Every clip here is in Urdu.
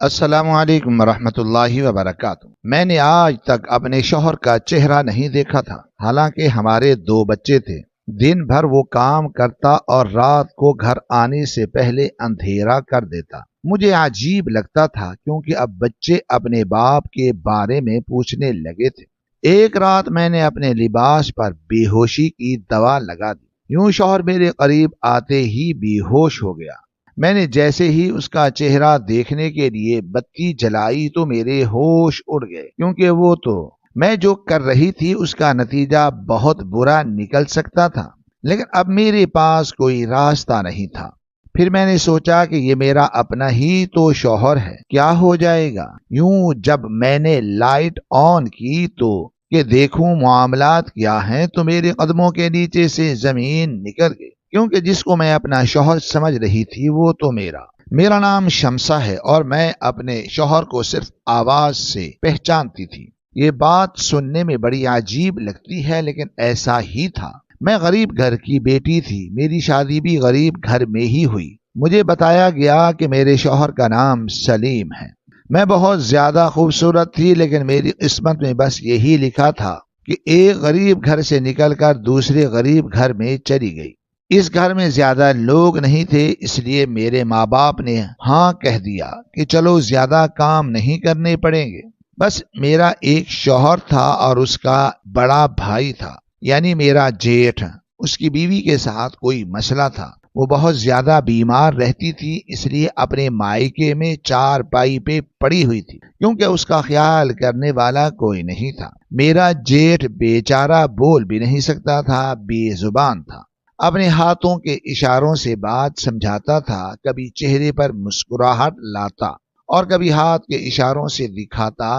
السلام علیکم ورحمۃ اللہ وبرکاتہ۔ میں نے آج تک اپنے شوہر کا چہرہ نہیں دیکھا تھا، حالانکہ ہمارے 2 بچے تھے۔ دن بھر وہ کام کرتا اور رات کو گھر آنے سے پہلے اندھیرا کر دیتا۔ مجھے عجیب لگتا تھا کیونکہ اب بچے اپنے باپ کے بارے میں پوچھنے لگے تھے۔ ایک رات میں نے اپنے لباس پر بے ہوشی کی دوا لگا دی، یوں شوہر میرے قریب آتے ہی بے ہوش ہو گیا۔ میں نے جیسے ہی اس کا چہرہ دیکھنے کے لیے بتی جلائی تو میرے ہوش اڑ گئے، کیونکہ وہ تو میں جو کر رہی تھی اس کا نتیجہ بہت برا نکل سکتا تھا، لیکن اب میرے پاس کوئی راستہ نہیں تھا۔ پھر میں نے سوچا کہ یہ میرا اپنا ہی تو شوہر ہے، کیا ہو جائے گا؟ یوں جب میں نے لائٹ آن کی تو کہ دیکھوں معاملات کیا ہیں، تو میرے قدموں کے نیچے سے زمین نکل گئی، کیونکہ جس کو میں اپنا شوہر سمجھ رہی تھی وہ تو میرا نام شمسہ ہے، اور میں اپنے شوہر کو صرف آواز سے پہچانتی تھی۔ یہ بات سننے میں بڑی عجیب لگتی ہے، لیکن ایسا ہی تھا۔ میں غریب گھر کی بیٹی تھی، میری شادی بھی غریب گھر میں ہی ہوئی۔ مجھے بتایا گیا کہ میرے شوہر کا نام سلیم ہے۔ میں بہت زیادہ خوبصورت تھی، لیکن میری قسمت میں بس یہی لکھا تھا کہ ایک غریب گھر سے نکل کر دوسرے غریب گھر میں چلی گئی۔ اس گھر میں زیادہ لوگ نہیں تھے، اس لیے میرے ماں باپ نے ہاں کہہ دیا کہ چلو زیادہ کام نہیں کرنے پڑیں گے۔ بس میرا ایک شوہر تھا اور اس کا بڑا بھائی تھا، یعنی میرا جیٹھ۔ اس کی بیوی کے ساتھ کوئی مسئلہ تھا، وہ بہت زیادہ بیمار رہتی تھی، اس لیے اپنے مائکے میں 4 پائی پہ پڑی ہوئی تھی، کیونکہ اس کا خیال کرنے والا کوئی نہیں تھا۔ میرا جیٹھ بیچارہ بول بھی نہیں سکتا تھا، بے زبان تھا، اپنے ہاتھوں کے اشاروں سے بات سمجھاتا تھا، کبھی چہرے پر مسکراہٹ لاتا اور کبھی ہاتھ کے اشاروں سے دکھاتا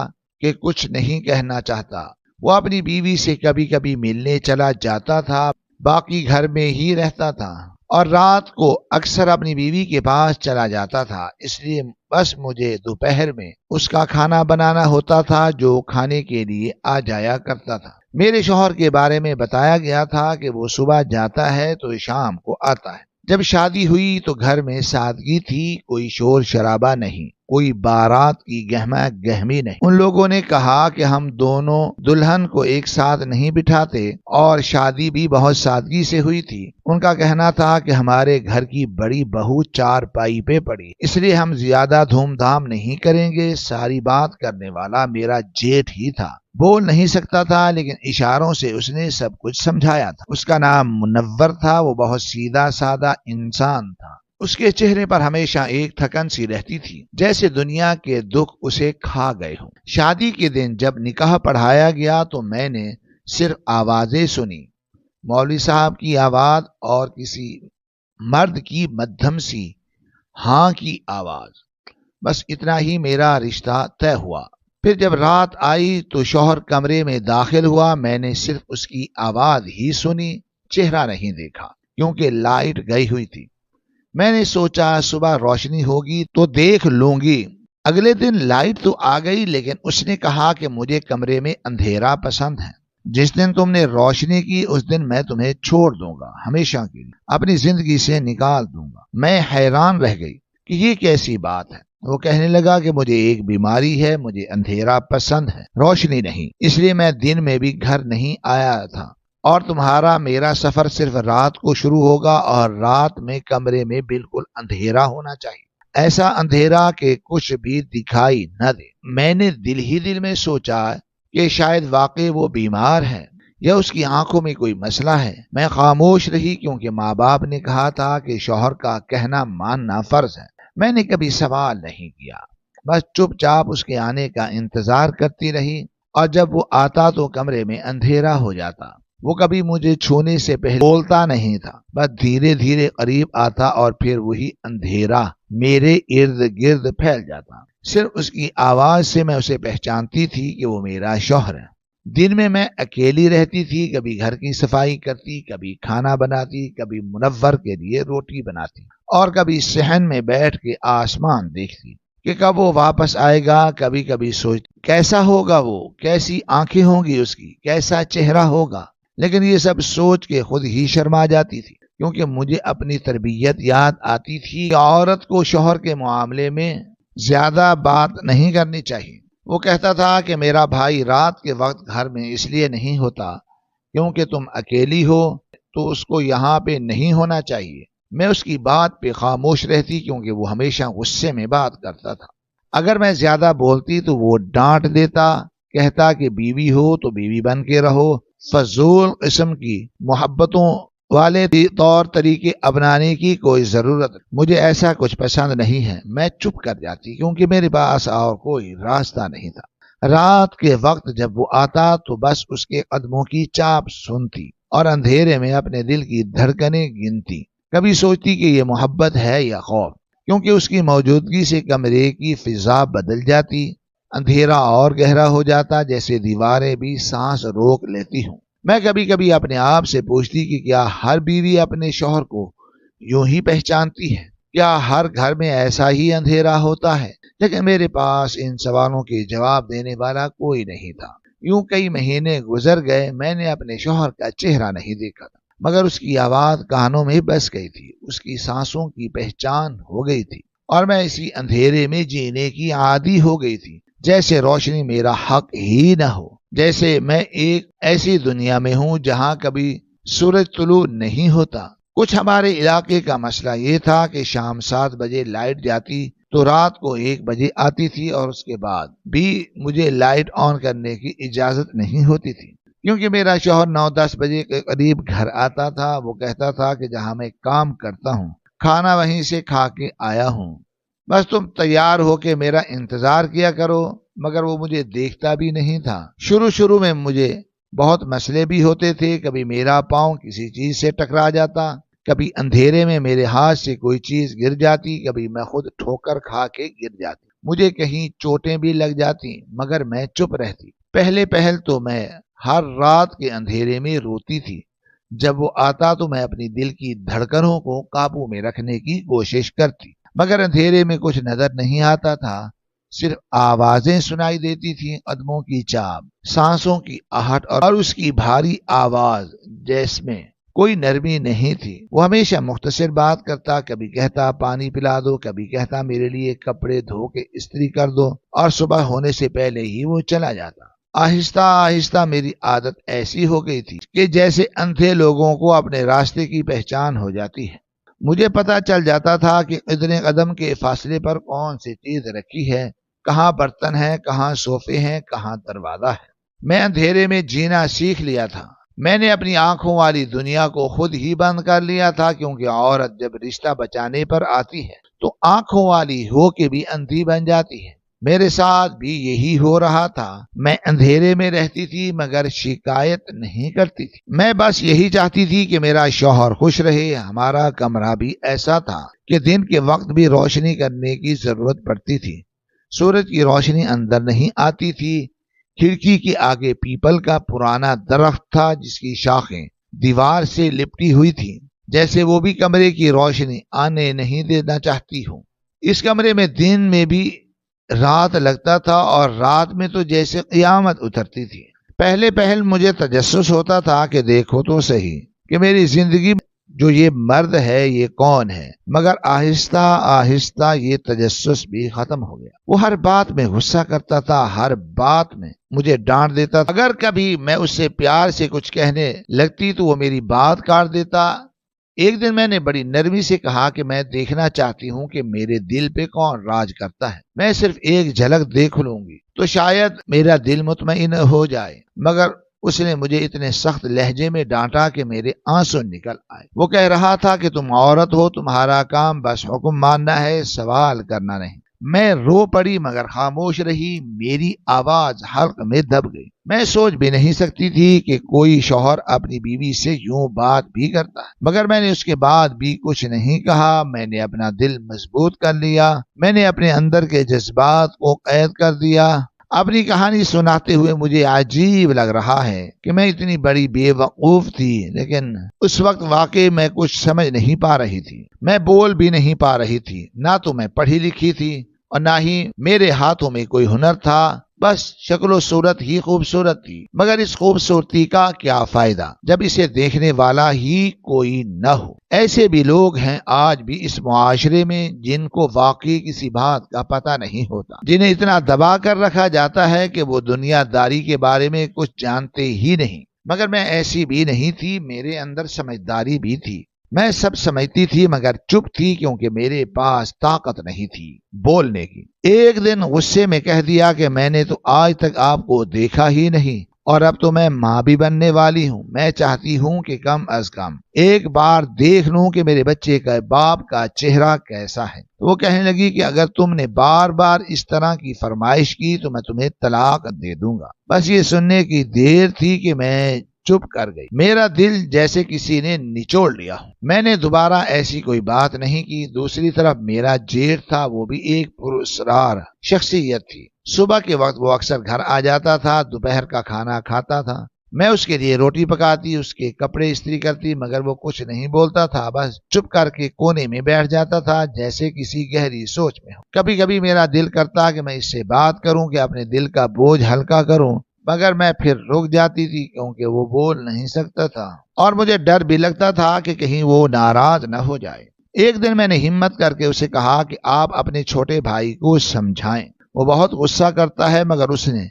کہ کچھ نہیں کہنا چاہتا۔ وہ اپنی بیوی سے کبھی کبھی ملنے چلا جاتا تھا، باقی گھر میں ہی رہتا تھا، اور رات کو اکثر اپنی بیوی کے پاس چلا جاتا تھا، اس لیے بس مجھے دوپہر میں اس کا کھانا بنانا ہوتا تھا، جو کھانے کے لیے آ جایا کرتا تھا۔ میرے شوہر کے بارے میں بتایا گیا تھا کہ وہ صبح جاتا ہے تو شام کو آتا ہے۔ جب شادی ہوئی تو گھر میں سادگی تھی، کوئی شور شرابہ نہیں، کوئی بارات کی گہما گہمی نہیں۔ ان لوگوں نے کہا کہ ہم دونوں دلہن کو ایک ساتھ نہیں بٹھاتے، اور شادی بھی بہت سادگی سے ہوئی تھی۔ ان کا کہنا تھا کہ ہمارے گھر کی بڑی بہو 4 پائی پہ پڑی، اس لیے ہم زیادہ دھوم دھام نہیں کریں گے۔ ساری بات کرنے والا میرا جیٹھ ہی تھا، بول نہیں سکتا تھا، لیکن اشاروں سے اس نے سب کچھ سمجھایا تھا۔ اس کا نام منور تھا، وہ بہت سیدھا سادہ انسان تھا۔ اس کے چہرے پر ہمیشہ ایک تھکن سی رہتی تھی، جیسے دنیا کے دکھ اسے کھا گئے ہوں۔ شادی کے دن جب نکاح پڑھایا گیا تو میں نے صرف آوازیں سنی، مولوی صاحب کی آواز اور کسی مرد کی مدھم سی ہاں کی آواز، بس اتنا ہی میرا رشتہ طے ہوا۔ پھر جب رات آئی تو شوہر کمرے میں داخل ہوا، میں نے صرف اس کی آواز ہی سنی، چہرہ نہیں دیکھا کیونکہ لائٹ گئی ہوئی تھی۔ میں نے سوچا صبح روشنی ہوگی تو دیکھ لوں گی۔ اگلے دن لائٹ تو آ گئی، لیکن اس نے کہا کہ مجھے کمرے میں اندھیرا پسند ہے۔ جس دن تم نے روشنی کی اس دن میں تمہیں چھوڑ دوں گا، ہمیشہ کے لیے اپنی زندگی سے نکال دوں گا۔ میں حیران رہ گئی کہ یہ کیسی بات ہے۔ وہ کہنے لگا کہ مجھے ایک بیماری ہے، مجھے اندھیرا پسند ہے، روشنی نہیں، اس لیے میں دن میں بھی گھر نہیں آیا تھا، اور تمہارا میرا سفر صرف رات کو شروع ہوگا، اور رات میں کمرے میں بالکل اندھیرا ہونا چاہیے، ایسا اندھیرا کہ کچھ بھی دکھائی نہ دے۔ میں نے دل ہی دل میں سوچا کہ شاید واقعی وہ بیمار ہے یا اس کی آنکھوں میں کوئی مسئلہ ہے۔ میں خاموش رہی، کیونکہ ماں باپ نے کہا تھا کہ شوہر کا کہنا ماننا فرض ہے۔ میں نے کبھی سوال نہیں کیا، بس چپ چاپ اس کے آنے کا انتظار کرتی رہی، اور جب وہ آتا تو کمرے میں اندھیرا ہو جاتا۔ وہ کبھی مجھے چھونے سے پہلے بولتا نہیں تھا، بس دھیرے دھیرے قریب آتا اور پھر وہی اندھیرا میرے ارد گرد پھیل جاتا۔ صرف اس کی آواز سے میں اسے پہچانتی تھی کہ وہ میرا شوہر ہے۔ دن میں اکیلی رہتی تھی، کبھی گھر کی صفائی کرتی، کبھی کھانا بناتی، کبھی منور کے لیے روٹی بناتی، اور کبھی صحن میں بیٹھ کے آسمان دیکھتی کہ کب وہ واپس آئے گا۔ کبھی کبھی سوچتی کیسا ہوگا وہ، کیسی آنکھیں ہوں گی اس کی، کیسا چہرہ ہوگا، لیکن یہ سب سوچ کے خود ہی شرما جاتی تھی، کیونکہ مجھے اپنی تربیت یاد آتی تھی کہ عورت کو شوہر کے معاملے میں زیادہ بات نہیں کرنی چاہیے۔ وہ کہتا تھا کہ میرا بھائی رات کے وقت گھر میں اس لیے نہیں ہوتا کیونکہ تم اکیلی ہو، تو اس کو یہاں پہ نہیں ہونا چاہیے۔ میں اس کی بات پہ خاموش رہتی کیونکہ وہ ہمیشہ غصے میں بات کرتا تھا۔ اگر میں زیادہ بولتی تو وہ ڈانٹ دیتا، کہتا کہ بیوی ہو تو بیوی بن کے رہو۔ فضول قسم کی محبتوں والے طور طریقے اپنانے کی کوئی ضرورت نہیں۔ مجھے ایسا کچھ پسند نہیں ہے۔ میں چپ کر جاتی کیونکہ میرے پاس اور کوئی راستہ نہیں تھا۔ رات کے وقت جب وہ آتا تو بس اس کے قدموں کی چاپ سنتی اور اندھیرے میں اپنے دل کی دھڑکنیں گنتی۔ کبھی سوچتی کہ یہ محبت ہے یا خوف، کیونکہ اس کی موجودگی سے کمرے کی فضا بدل جاتی، اندھیرا اور گہرا ہو جاتا، جیسے دیواریں بھی سانس روک لیتی ہوں۔ میں کبھی کبھی اپنے آپ سے پوچھتی کہ کیا ہر بیوی اپنے شوہر کو یوں ہی پہچانتی ہے؟ کیا ہر گھر میں ایسا ہی اندھیرا ہوتا ہے؟ لیکن میرے پاس ان سوالوں کے جواب دینے والا کوئی نہیں تھا۔ یوں کئی مہینے گزر گئے، میں نے اپنے شوہر کا چہرہ نہیں دیکھا تھا، مگر اس کی آواز کانوں میں بس گئی تھی، اس کی سانسوں کی پہچان ہو گئی تھی، اور میں اسی اندھیرے میں جینے کی عادی ہو گئی تھی، جیسے روشنی میرا حق ہی نہ ہو، جیسے میں ایک ایسی دنیا میں ہوں جہاں کبھی سورج طلوع نہیں ہوتا۔ کچھ ہمارے علاقے کا مسئلہ یہ تھا کہ شام 7 بجے لائٹ جاتی تو رات کو 1 بجے آتی تھی، اور اس کے بعد بھی مجھے لائٹ آن کرنے کی اجازت نہیں ہوتی تھی، کیونکہ میرا شوہر 9-10 بجے کے قریب گھر آتا تھا۔ وہ کہتا تھا کہ جہاں میں کام کرتا ہوں کھانا وہیں سے کھا کے آیا ہوں، بس تم تیار ہو کے میرا انتظار کیا کرو، مگر وہ مجھے دیکھتا بھی نہیں تھا۔ شروع میں مجھے بہت مسئلے بھی ہوتے تھے، کبھی میرا پاؤں کسی چیز سے ٹکرا جاتا، کبھی اندھیرے میں میرے ہاتھ سے کوئی چیز گر جاتی، کبھی میں خود ٹھوکر کھا کے گر جاتی، مجھے کہیں چوٹیں بھی لگ جاتی، مگر میں چپ رہتی۔ پہل تو میں ہر رات کے اندھیرے میں روتی تھی۔ جب وہ آتا تو میں اپنی دل کی دھڑکنوں کو قابو میں رکھنے کی کوشش کرتی، مگر اندھیرے میں کچھ نظر نہیں آتا تھا، صرف آوازیں سنائی دیتی تھیں، قدموں کی چاپ، سانسوں کی آہٹ، اور اس کی بھاری آواز جس میں کوئی نرمی نہیں تھی۔ وہ ہمیشہ مختصر بات کرتا، کبھی کہتا پانی پلا دو، کبھی کہتا میرے لیے کپڑے دھو کے استری کر دو، اور صبح ہونے سے پہلے ہی وہ چلا جاتا۔ آہستہ آہستہ میری عادت ایسی ہو گئی تھی کہ جیسے اندھے لوگوں کو اپنے راستے کی پہچان ہو جاتی ہے۔ مجھے پتا چل جاتا تھا کہ اتنے قدم کے فاصلے پر کون سی چیز رکھی ہے، کہاں برتن ہے، کہاں صوفے ہیں، کہاں دروازہ ہے۔ میں اندھیرے میں جینا سیکھ لیا تھا۔ میں نے اپنی آنکھوں والی دنیا کو خود ہی بند کر لیا تھا، کیونکہ عورت جب رشتہ بچانے پر آتی ہے تو آنکھوں والی ہو کے بھی اندھی بن جاتی ہے۔ میرے ساتھ بھی یہی ہو رہا تھا۔ میں اندھیرے میں رہتی تھی مگر شکایت نہیں کرتی تھی۔ میں بس یہی چاہتی تھی کہ میرا شوہر خوش رہے۔ ہمارا کمرہ بھی ایسا تھا کہ دن کے وقت بھی روشنی کرنے کی ضرورت پڑتی تھی۔ سورج کی روشنی اندر نہیں آتی تھی۔ کھڑکی کے آگے پیپل کا پرانا درخت تھا جس کی شاخیں دیوار سے لپٹی ہوئی تھی، جیسے وہ بھی کمرے کی روشنی آنے نہیں دینا چاہتی ہوں۔ اس کمرے میں دن میں بھی رات لگتا تھا، اور رات میں تو جیسے قیامت اترتی تھی۔ پہل مجھے تجسس ہوتا تھا کہ دیکھو تو صحیح کہ میری زندگی جو یہ مرد ہے یہ کون ہے، مگر آہستہ آہستہ یہ تجسس بھی ختم ہو گیا۔ وہ ہر بات میں غصہ کرتا تھا، ہر بات میں مجھے ڈانٹ دیتا تھا۔ اگر کبھی میں اس سے پیار سے کچھ کہنے لگتی تو وہ میری بات کاٹ دیتا۔ ایک دن میں نے بڑی نرمی سے کہا کہ میں دیکھنا چاہتی ہوں کہ میرے دل پہ کون راج کرتا ہے۔ میں صرف ایک جھلک دیکھ لوں گی تو شاید میرا دل مطمئن ہو جائے، مگر اس نے مجھے اتنے سخت لہجے میں ڈانٹا کہ میرے آنسو نکل آئے۔ وہ کہہ رہا تھا کہ تم عورت ہو، تمہارا کام بس حکم ماننا ہے، سوال کرنا نہیں۔ میں رو پڑی مگر خاموش رہی۔ میری آواز حلق میں دب گئی۔ میں سوچ بھی نہیں سکتی تھی کہ کوئی شوہر اپنی بیوی سے یوں بات بھی کرتا ہے، مگر میں نے اس کے بعد بھی کچھ نہیں کہا۔ میں نے اپنا دل مضبوط کر لیا، میں نے اپنے اندر کے جذبات کو قید کر دیا۔ اپنی کہانی سناتے ہوئے مجھے عجیب لگ رہا ہے کہ میں اتنی بڑی بے وقوف تھی، لیکن اس وقت واقعی میں کچھ سمجھ نہیں پا رہی تھی۔ میں بول بھی نہیں پا رہی تھی، نہ تو میں پڑھی لکھی تھی اور نہ ہی میرے ہاتھوں میں کوئی ہنر تھا۔ بس شکل و صورت ہی خوبصورت تھی، مگر اس خوبصورتی کا کیا فائدہ جب اسے دیکھنے والا ہی کوئی نہ ہو۔ ایسے بھی لوگ ہیں آج بھی اس معاشرے میں جن کو واقعی کسی بات کا پتہ نہیں ہوتا، جنہیں اتنا دبا کر رکھا جاتا ہے کہ وہ دنیا داری کے بارے میں کچھ جانتے ہی نہیں۔ مگر میں ایسی بھی نہیں تھی، میرے اندر سمجھداری بھی تھی۔ میں سب سمجھتی تھی مگر چپ تھی، کیونکہ میرے پاس طاقت نہیں تھی بولنے کی۔ ایک دن غصے میں کہہ دیا کہ میں نے تو آج تک آپ کو دیکھا ہی نہیں، اور اب تو میں ماں بھی بننے والی ہوں۔ میں چاہتی ہوں کہ کم از کم ایک بار دیکھ لوں کہ میرے بچے کا باپ کا چہرہ کیسا ہے۔ وہ کہنے لگی کہ اگر تم نے بار بار اس طرح کی فرمائش کی تو میں تمہیں طلاق دے دوں گا۔ بس یہ سننے کی دیر تھی کہ میں چپ کر گئی۔ میرا دل جیسے کسی نے نچوڑ لیا ہو۔ میں نے دوبارہ ایسی کوئی بات نہیں کی۔ دوسری طرف میرا جیٹھ تھا، وہ بھی ایک پراسرار شخصیت تھی۔ صبح کے وقت وہ اکثر گھر آ جاتا تھا، دوپہر کا کھانا کھاتا تھا، میں اس کے لیے روٹی پکاتی، اس کے کپڑے استری کرتی، مگر وہ کچھ نہیں بولتا تھا، بس چپ کر کے کونے میں بیٹھ جاتا تھا جیسے کسی گہری سوچ میں ہو۔ کبھی کبھی میرا دل کرتا کہ میں اس سے بات کروں، کہ اپنے دل کا بوجھ ہلکا کروں، مگر میں پھر رک جاتی تھی کیونکہ وہ بول نہیں سکتا تھا، اور مجھے ڈر بھی لگتا تھا کہ کہیں وہ ناراض نہ ہو جائے۔ ایک دن میں نے ہمت کر کے اسے کہا کہ آپ اپنے چھوٹے بھائی کو سمجھائیں، وہ بہت غصہ کرتا ہے۔ مگر اس نے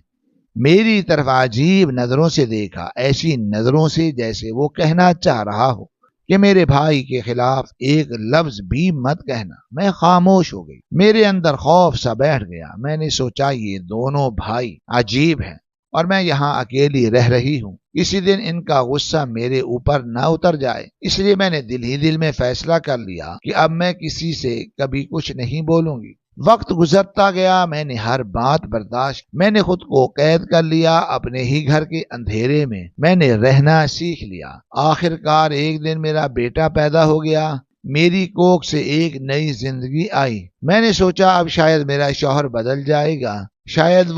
میری طرف عجیب نظروں سے دیکھا، ایسی نظروں سے جیسے وہ کہنا چاہ رہا ہو کہ میرے بھائی کے خلاف ایک لفظ بھی مت کہنا۔ میں خاموش ہو گئی، میرے اندر خوف سا بیٹھ گیا۔ میں نے سوچا یہ دونوں بھائی عجیب ہیں اور میں یہاں اکیلی رہ رہی ہوں، کسی دن ان کا غصہ میرے اوپر نہ اتر جائے۔ اس لیے میں نے دل ہی دل میں فیصلہ کر لیا کہ اب میں کسی سے کبھی کچھ نہیں بولوں گی۔ وقت گزرتا گیا، میں نے ہر بات برداشت، میں نے خود کو قید کر لیا، اپنے ہی گھر کے اندھیرے میں نے رہنا سیکھ لیا۔ آخر کار ایک دن میرا بیٹا پیدا ہو گیا، میری کوکھ سے ایک نئی زندگی آئی۔ میں نے سوچا اب شاید میرا شوہر بدل جائے گا، شاید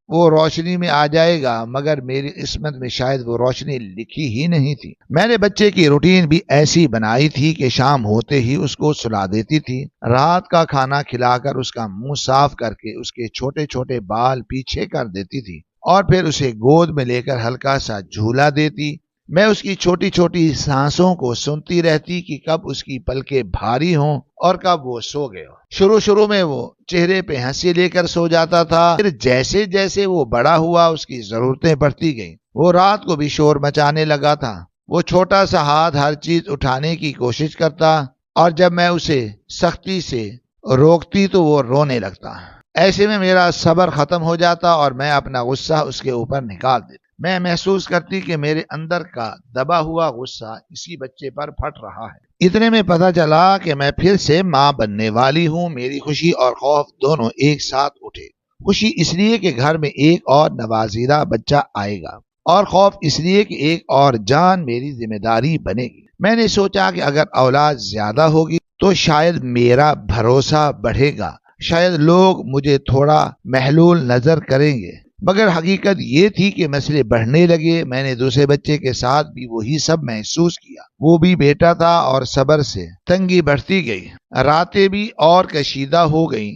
وہ روشنی میں آ جائے گا، مگر میری قسمت میں شاید وہ روشنی لکھی ہی نہیں تھی۔ میں نے بچے کی روٹین بھی ایسی بنائی تھی کہ شام ہوتے ہی اس کو سلا دیتی تھی، رات کا کھانا کھلا کر اس کا منہ صاف کر کے اس کے چھوٹے چھوٹے بال پیچھے کر دیتی تھی، اور پھر اسے گود میں لے کر ہلکا سا جھولا دیتی۔ میں اس کی چھوٹی چھوٹی سانسوں کو سنتی رہتی کہ کب اس کی پلکیں بھاری ہوں اور کب وہ سو گئے ہو۔ شروع میں وہ چہرے پہ ہنسی لے کر سو جاتا تھا، پھر جیسے جیسے وہ بڑا ہوا اس کی ضرورتیں بڑھتی گئیں۔ وہ رات کو بھی شور مچانے لگا تھا، وہ چھوٹا سا ہاتھ ہر چیز اٹھانے کی کوشش کرتا، اور جب میں اسے سختی سے روکتی تو وہ رونے لگتا۔ ایسے میں میرا صبر ختم ہو جاتا اور میں اپنا غصہ اس کے اوپر نکال دیتا۔ میں محسوس کرتی کہ میرے اندر کا دبا ہوا غصہ اسی بچے پر پھٹ رہا ہے۔ اتنے میں پتہ چلا کہ میں پھر سے ماں بننے والی ہوں۔ میری خوشی اور خوف دونوں ایک ساتھ اٹھے۔ خوشی اس لیے کہ گھر میں ایک اور نوازیدہ بچہ آئے گا، اور خوف اس لیے کہ ایک اور جان میری ذمہ داری بنے گی۔ میں نے سوچا کہ اگر اولاد زیادہ ہوگی تو شاید میرا بھروسہ بڑھے گا، شاید لوگ مجھے تھوڑا محلول نظر کریں گے، مگر حقیقت یہ تھی کہ مسئلے بڑھنے لگے۔ میں نے دوسرے بچے کے ساتھ بھی وہی سب محسوس کیا، وہ بھی بیٹا تھا اور صبر سے تنگی بڑھتی گئی، راتیں بھی اور کشیدہ ہو گئیں،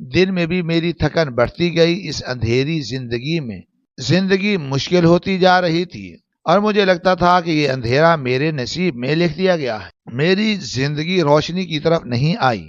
دن میں بھی میری تھکن بڑھتی گئی۔ اس اندھیری زندگی میں زندگی مشکل ہوتی جا رہی تھی، اور مجھے لگتا تھا کہ یہ اندھیرا میرے نصیب میں لکھ دیا گیا ہے، میری زندگی روشنی کی طرف نہیں آئی۔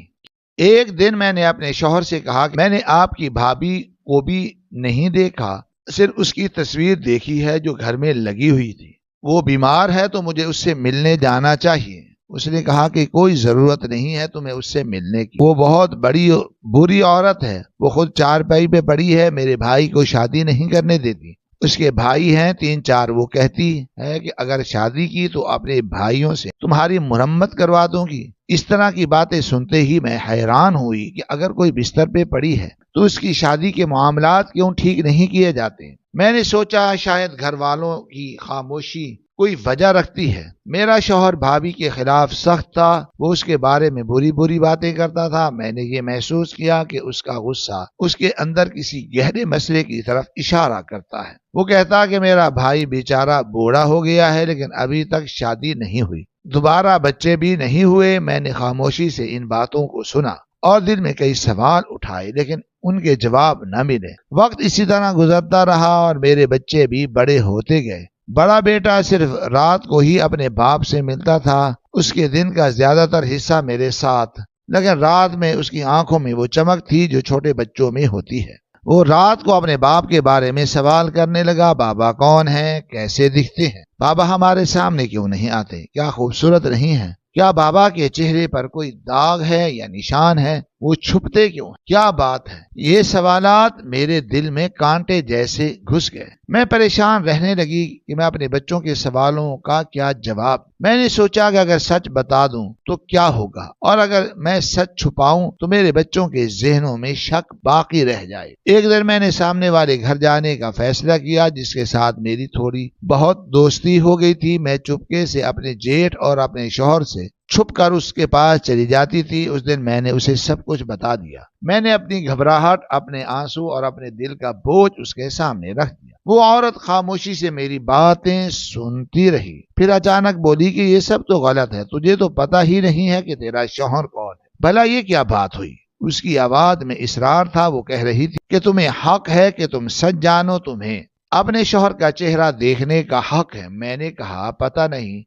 ایک دن میں نے اپنے شوہر سے کہا کہ میں نے آپ کی بھابھی کو بھی نہیں دیکھا، صرف اس کی تصویر دیکھی ہے جو گھر میں لگی ہوئی تھی، وہ بیمار ہے تو مجھے اس سے ملنے جانا چاہیے۔ اس نے کہا کہ کوئی ضرورت نہیں ہے تمہیں اس سے ملنے کی، وہ بہت بری عورت ہے، وہ خود چارپائی پہ پڑی ہے، میرے بھائی کو شادی نہیں کرنے دیتی، اس کے بھائی ہیں 3-4، وہ کہتی ہے کہ اگر شادی کی تو اپنے بھائیوں سے تمہاری مرمت کروا دوں گی۔ اس طرح کی باتیں سنتے ہی میں حیران ہوئی کہ اگر کوئی بستر پہ پڑی ہے تو اس کی شادی کے معاملات کیوں ٹھیک نہیں کیے جاتے۔ میں نے سوچا شاید گھر والوں کی خاموشی کوئی وجہ رکھتی ہے۔ میرا شوہر بھابھی کے خلاف سخت تھا، وہ اس کے بارے میں بری باتیں کرتا تھا۔ میں نے یہ محسوس کیا کہ اس کا غصہ اس کے اندر کسی گہرے مسئلے کی طرف اشارہ کرتا ہے۔ وہ کہتا کہ میرا بھائی بیچارہ بوڑھا ہو گیا ہے لیکن ابھی تک شادی نہیں ہوئی، دوبارہ بچے بھی نہیں ہوئے۔ میں نے خاموشی سے ان باتوں کو سنا اور دل میں کئی سوال اٹھائے لیکن ان کے جواب نہ ملے۔ وقت اسی طرح گزرتا رہا اور میرے بچے بھی بڑے ہوتے گئے۔ بڑا بیٹا صرف رات کو ہی اپنے باپ سے ملتا تھا، اس کے دن کا زیادہ تر حصہ میرے ساتھ، لیکن رات میں اس کی آنکھوں میں وہ چمک تھی جو چھوٹے بچوں میں ہوتی ہے۔ وہ رات کو اپنے باپ کے بارے میں سوال کرنے لگا، بابا کون ہیں، کیسے دکھتے ہیں، بابا ہمارے سامنے کیوں نہیں آتے، کیا خوبصورت نہیں ہیں، کیا بابا کے چہرے پر کوئی داغ ہے یا نشان ہے، وہ چھپتے کیوں، کیا بات ہے۔ یہ سوالات میرے دل میں کانٹے جیسے گھس گئے۔ میں پریشان رہنے لگی کہ میں اپنے بچوں کے سوالوں کا کیا جواب۔ میں نے سوچا کہ اگر سچ بتا دوں تو کیا ہوگا، اور اگر میں سچ چھپاؤں تو میرے بچوں کے ذہنوں میں شک باقی رہ جائے۔ ایک دن میں نے سامنے والے گھر جانے کا فیصلہ کیا جس کے ساتھ میری تھوڑی بہت دوستی ہو گئی تھی۔ میں چپکے سے اپنے جیٹھ اور اپنے شوہر سے چھپ کر اس کے پاس چلی جاتی تھی۔ اس دن میں نے اسے سب کچھ بتا دیا۔ میں نے اپنی گھبراہٹ، اپنے آنسو اور اپنے دل کا بوجھ اس کے سامنے رکھ دیا۔ وہ عورت خاموشی سے میری باتیں سنتی رہی، پھر اچانک بولی کہ یہ سب تو غلط ہے، تجھے تو پتہ ہی نہیں ہے کہ تیرا شوہر کون ہے، بھلا یہ کیا بات ہوئی۔ اس کی آواز میں اصرار تھا، وہ کہہ رہی تھی کہ تمہیں حق ہے کہ تم سچ جانو، تمہیں اپنے شوہر کا چہرہ دیکھنے کا حق ہے۔ میں نے کہا پتہ نہیں،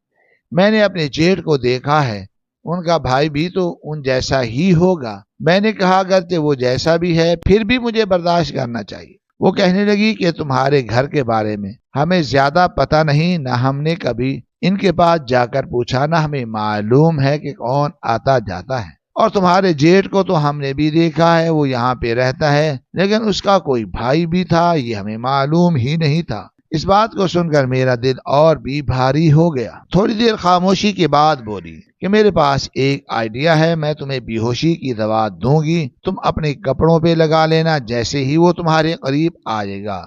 میں نے اپنے جیٹھ کو دیکھا ہے، ان کا بھائی بھی تو ان جیسا ہی ہوگا۔ میں نے کہا اگرچہ وہ جیسا بھی ہے پھر بھی مجھے برداشت کرنا چاہیے۔ وہ کہنے لگی کہ تمہارے گھر کے بارے میں ہمیں زیادہ پتہ نہیں، نہ ہم نے کبھی ان کے پاس جا کر پوچھا، نہ ہمیں معلوم ہے کہ کون آتا جاتا ہے، اور تمہارے جیٹھ کو تو ہم نے بھی دیکھا ہے، وہ یہاں پہ رہتا ہے، لیکن اس کا کوئی بھائی بھی تھا، یہ ہمیں معلوم ہی نہیں تھا۔ اس بات کو سن کر میرا دل اور بھی بھاری ہو گیا۔ تھوڑی دیر خاموشی کے بعد بولی کہ میرے پاس ایک آئیڈیا ہے، میں تمہیں بے ہوشی کی دوا دوں گی، تم اپنے کپڑوں پہ لگا لینا، جیسے ہی وہ تمہارے قریب آئے گا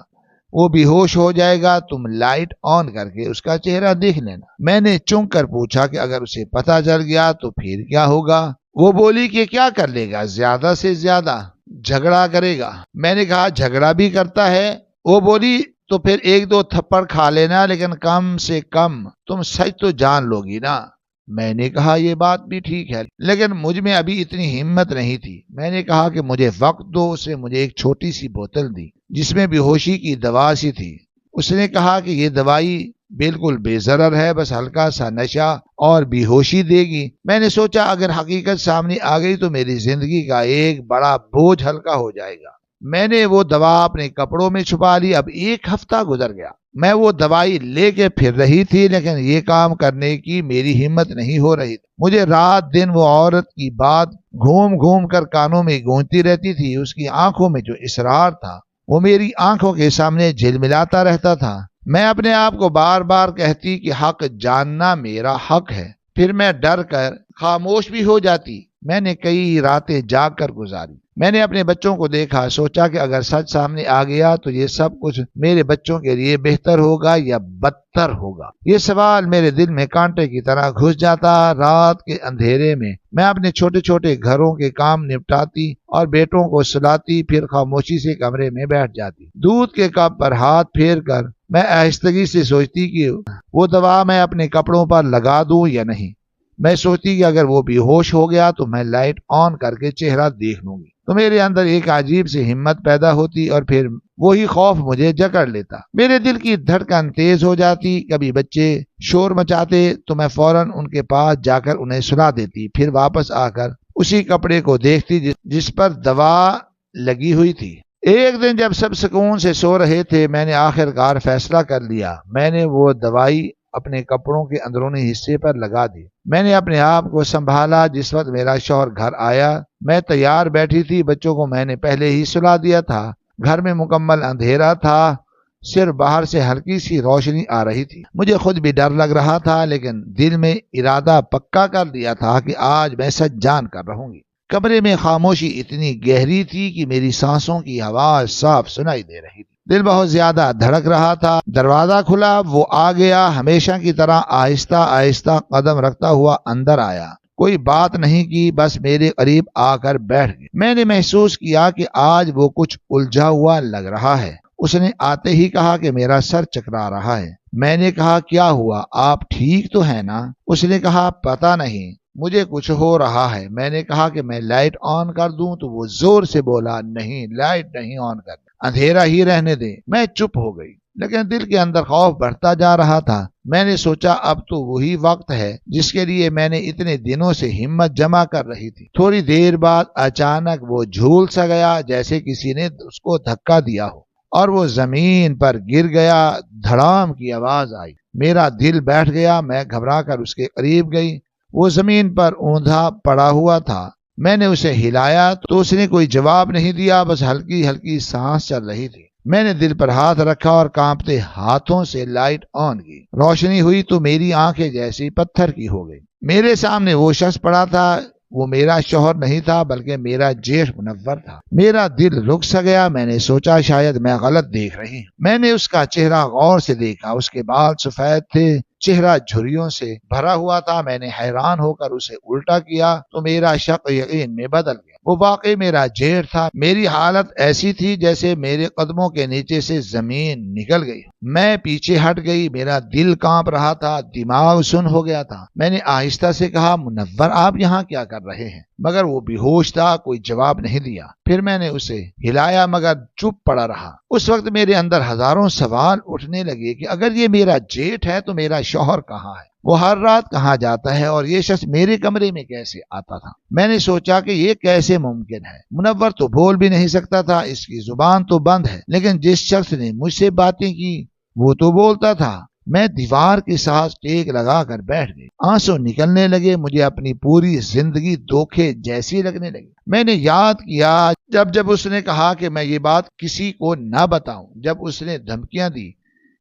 وہ بے ہوش ہو جائے گا، تم لائٹ آن کر کے اس کا چہرہ دیکھ لینا۔ میں نے چونک کر پوچھا کہ اگر اسے پتہ چل گیا تو پھر کیا ہوگا؟ وہ بولی کہ کیا کر لے گا، زیادہ سے زیادہ جھگڑا کرے گا۔ میں نے کہا جھگڑا بھی کرتا ہے؟ وہ بولی تو پھر ایک دو تھپڑ کھا لینا، لیکن کم سے کم تم سچ تو جان لو گی نا۔ میں نے کہا یہ بات بھی ٹھیک ہے، لیکن مجھ میں ابھی اتنی ہمت نہیں تھی۔ میں نے کہا کہ مجھے وقت دو۔ اسے مجھے ایک چھوٹی سی بوتل دی جس میں بے ہوشی کی دوا سی تھی۔ اس نے کہا کہ یہ دوائی بالکل بے ضرر ہے، بس ہلکا سا نشہ اور بے ہوشی دے گی۔ میں نے سوچا اگر حقیقت سامنے آ گئی تو میری زندگی کا ایک بڑا بوجھ ہلکا ہو جائے گا۔ میں نے وہ دوا اپنے کپڑوں میں چھپا لی۔ اب ایک ہفتہ گزر گیا، میں وہ دوائی لے کے پھر رہی تھی، لیکن یہ کام کرنے کی میری ہمت نہیں ہو رہی تھی۔ مجھے رات دن وہ عورت کی بات گھوم گھوم کر کانوں میں گونجتی رہتی تھی۔ اس کی آنکھوں میں جو اصرار تھا وہ میری آنکھوں کے سامنے جھلملاتا رہتا تھا۔ میں اپنے آپ کو بار بار کہتی کہ حق جاننا میرا حق ہے، پھر میں ڈر کر خاموش بھی ہو جاتی۔ میں نے کئی راتیں جاگ کر گزاری۔ میں نے اپنے بچوں کو دیکھا، سوچا کہ اگر سچ سامنے آ گیا تو یہ سب کچھ میرے بچوں کے لیے بہتر ہوگا یا بدتر ہوگا۔ یہ سوال میرے دل میں کانٹے کی طرح گھس جاتا۔ رات کے اندھیرے میں اپنے چھوٹے چھوٹے گھروں کے کام نپٹاتی اور بیٹوں کو سلاتی، پھر خاموشی سے کمرے میں بیٹھ جاتی۔ دودھ کے کپ پر ہاتھ پھیر کر میں آہستگی سے سوچتی کہ وہ دوا میں اپنے کپڑوں پر لگا دوں یا نہیں۔ میں سوچتی کہ اگر وہ بے ہوش ہو گیا تو میں لائٹ آن کر کے چہرہ دیکھ لوں گی، تو میرے اندر ایک عجیب سی ہمت پیدا ہوتی اور پھر وہی خوف مجھے جکڑ لیتا۔ میرے دل کی دھڑکن تیز ہو جاتی۔ کبھی بچے شور مچاتے تو میں فوراً ان کے پاس جا کر انہیں سلا دیتی، پھر واپس آ کر اسی کپڑے کو دیکھتی جس پر دوا لگی ہوئی تھی۔ ایک دن جب سب سکون سے سو رہے تھے، میں نے آخر کار فیصلہ کر لیا۔ میں نے وہ دوائی اپنے کپڑوں کے اندرونی حصے پر لگا دی۔ میں نے اپنے آپ کو سنبھالا۔ جس وقت میرا شوہر گھر آیا میں تیار بیٹھی تھی۔ بچوں کو میں نے پہلے ہی سلا دیا تھا۔ گھر میں مکمل اندھیرا تھا، صرف باہر سے ہلکی سی روشنی آ رہی تھی۔ مجھے خود بھی ڈر لگ رہا تھا، لیکن دل میں ارادہ پکا کر لیا تھا کہ آج میں سچ جان کر رہوں گی۔ کمرے میں خاموشی اتنی گہری تھی کہ میری سانسوں کی آواز صاف سنائی دے رہی تھی۔ دل بہت زیادہ دھڑک رہا تھا۔ دروازہ کھلا، وہ آ گیا، ہمیشہ کی طرح آہستہ آہستہ قدم رکھتا ہوا اندر آیا۔ کوئی بات نہیں کی، بس میرے قریب آ کر بیٹھ گیا۔ میں نے محسوس کیا کہ آج وہ کچھ الجھا ہوا لگ رہا ہے۔ اس نے آتے ہی کہا کہ میرا سر چکرا رہا ہے۔ میں نے کہا کیا ہوا، آپ ٹھیک تو ہیں نا؟ اس نے کہا پتہ نہیں، مجھے کچھ ہو رہا ہے۔ میں نے کہا کہ میں لائٹ آن کر دوں تو وہ زور سے بولا نہیں، لائٹ نہیں آن کر، اندھیرا ہی رہنے دے۔ میں چپ ہو گئی، لیکن دل کے اندر خوف بڑھتا جا رہا تھا۔ میں نے سوچا اب تو وہی وقت ہے جس کے لیے میں نے اتنے دنوں سے ہمت جمع کر رہی تھی۔ تھوڑی دیر بعد اچانک وہ جھول سا گیا، جیسے کسی نے اس کو دھکا دیا ہو، اور وہ زمین پر گر گیا۔ دھڑام کی آواز آئی، میرا دل بیٹھ گیا۔ میں گھبرا کر اس کے قریب گئی۔ وہ زمین پر اوندا پڑا ہوا تھا۔ میں نے اسے ہلایا تو اس نے کوئی جواب نہیں دیا، بس ہلکی ہلکی سانس چل رہی تھی۔ میں نے دل پر ہاتھ رکھا اور کانپتے ہاتھوں سے لائٹ آن کی۔ روشنی ہوئی تو میری آنکھیں جیسی پتھر کی ہو گئی۔ میرے سامنے وہ شخص پڑا تھا۔ وہ میرا شوہر نہیں تھا بلکہ میرا جیٹھ منور تھا۔ میرا دل رک سا گیا۔ میں نے سوچا شاید میں غلط دیکھ رہی ہوں۔ میں نے اس کا چہرہ غور سے دیکھا۔ اس کے بال سفید تھے، چہرہ جھریوں سے بھرا ہوا تھا۔ میں نے حیران ہو کر اسے الٹا کیا تو میرا شک یقین میں بدل گیا۔ وہ واقعی میرا جیٹھ تھا۔ میری حالت ایسی تھی جیسے میرے قدموں کے نیچے سے زمین نکل گئی۔ میں پیچھے ہٹ گئی۔ میرا دل کانپ رہا تھا، دماغ سن ہو گیا تھا۔ میں نے آہستہ سے کہا منور آپ یہاں کیا کر رہے ہیں؟ مگر وہ بے ہوش تھا، کوئی جواب نہیں دیا۔ پھر میں نے اسے ہلایا مگر چپ پڑا رہا۔ اس وقت میرے اندر ہزاروں سوال اٹھنے لگے کہ اگر یہ میرا جیٹھ ہے تو میرا شوہر کہاں ہے؟ وہ ہر رات کہاں جاتا ہے اور یہ شخص میرے کمرے میں کیسے آتا تھا؟ میں نے سوچا کہ یہ کیسے ممکن ہے؟ منور تو بول بھی نہیں سکتا تھا، اس کی زبان تو بند ہے، لیکن جس شخص نے مجھ سے باتیں کی وہ تو بولتا تھا۔ میں دیوار کے ساتھ ٹیک لگا کر بیٹھ گئی۔ آنسو نکلنے لگے۔ مجھے اپنی پوری زندگی دھوکے جیسی لگنے لگی۔ میں نے یاد کیا جب اس نے کہا کہ میں یہ بات کسی کو نہ بتاؤں، جب اس نے دھمکیاں دی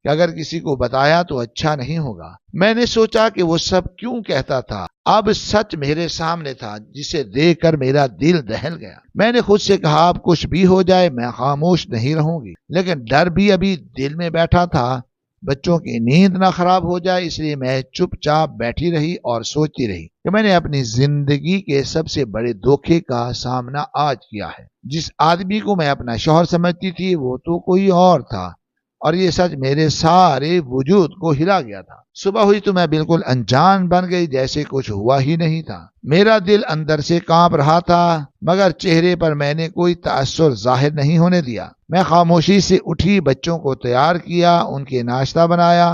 کہ اگر کسی کو بتایا تو اچھا نہیں ہوگا۔ میں نے سوچا کہ وہ سب کیوں کہتا تھا۔ اب سچ میرے سامنے تھا جسے دیکھ کر میرا دل دہل گیا۔ میں نے خود سے کہا اب کچھ بھی ہو جائے میں خاموش نہیں رہوں گی، لیکن ڈر بھی ابھی دل میں بیٹھا تھا، بچوں کی نیند نہ خراب ہو جائے، اس لیے میں چپ چاپ بیٹھی رہی اور سوچتی رہی کہ میں نے اپنی زندگی کے سب سے بڑے دھوکے کا سامنا آج کیا ہے۔ جس آدمی کو میں اپنا شوہر سمجھتی تھی وہ تو کوئی اور تھا، اور یہ سچ میرے سارے وجود کو ہلا گیا تھا۔ صبح ہوئی تو میں بالکل انجان بن گئی، جیسے کچھ ہوا ہی نہیں تھا۔ میرا دل اندر سے کانپ رہا تھا مگر چہرے پر میں نے کوئی تاثر ظاہر نہیں ہونے دیا۔ میں خاموشی سے اٹھی، بچوں کو تیار کیا، ان کے ناشتہ بنایا